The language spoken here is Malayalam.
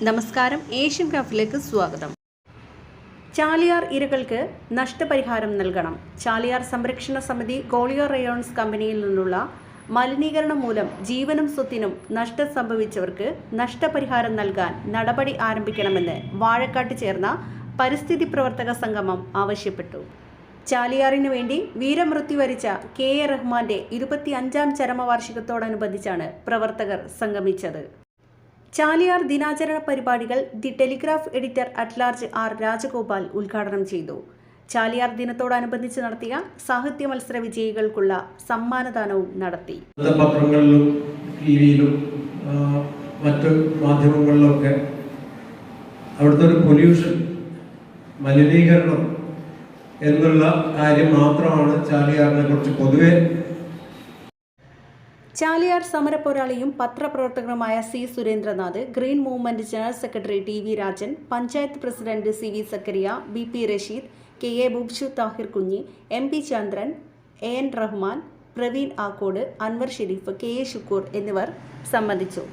നമസ്കാരം, ഏഷ്യൻ ക്രാഫ്റ്റിലേക്ക് സ്വാഗതം. ചാലിയാർ ഇരകൾക്ക് നഷ്ടപരിഹാരം നൽകണം. ചാലിയാർ സംരക്ഷണ സമിതി ഗോളിയോ റയോൺസ് കമ്പനിയിൽ നിന്നുള്ള മലിനീകരണം മൂലം ജീവനും സ്വത്തിനും നഷ്ടം സംഭവിച്ചവർക്ക് നഷ്ടപരിഹാരം നൽകാൻ നടപടി ആരംഭിക്കണമെന്ന് വാഴക്കാട്ട് ചേർന്ന പരിസ്ഥിതി പ്രവർത്തക സംഗമം ആവശ്യപ്പെട്ടു. ചാലിയാറിനു വേണ്ടി വീരമൃത്യു വരിച്ച കെ എ റഹ്മാന്റെ 25ാം ചരമവാർഷികത്തോടനുബന്ധിച്ചാണ് പ്രവർത്തകർ സംഗമിച്ചത്. ചാലിയാർ ദിനാചരണ പരിപാടികൾ the Telegraph editor at large R Rajagopal ഉദ്ഘാടനം ചെയ്തു. ചാലിയാർ ദിനത്തോടനുബന്ധിച്ച് നടത്തിയ സാഹിത്യ മത്സര വിജയികൾക്കുള്ള സമ്മാനദാനവും നടത്തി. പത്രങ്ങളിലും ടിവിയിലും മറ്റ് മാധ്യമങ്ങളിലൊക്കെ അവിടുത്തെ ഒരു പൊല്യൂഷൻ, മലിനീകരണം എന്നുള്ള കാര്യം മാത്രമാണ് ചാലിയാറിനെ കുറിച്ച് പൊതുവെ. ചാലിയാർ സമരപോരാളിയും പത്രപ്രവർത്തകനുമായ C Surendranath, green movement general secretary T V Rajan, panchayat president C V Zakariya, B P Rasheed, K A ബുബ്ഷു Thahir Kunhi, M P Chandran, A N Rahman, Praveen Akkode, Anwar Shareef, K A Shukkoor എന്നിവർ സംബന്ധിച്ചു.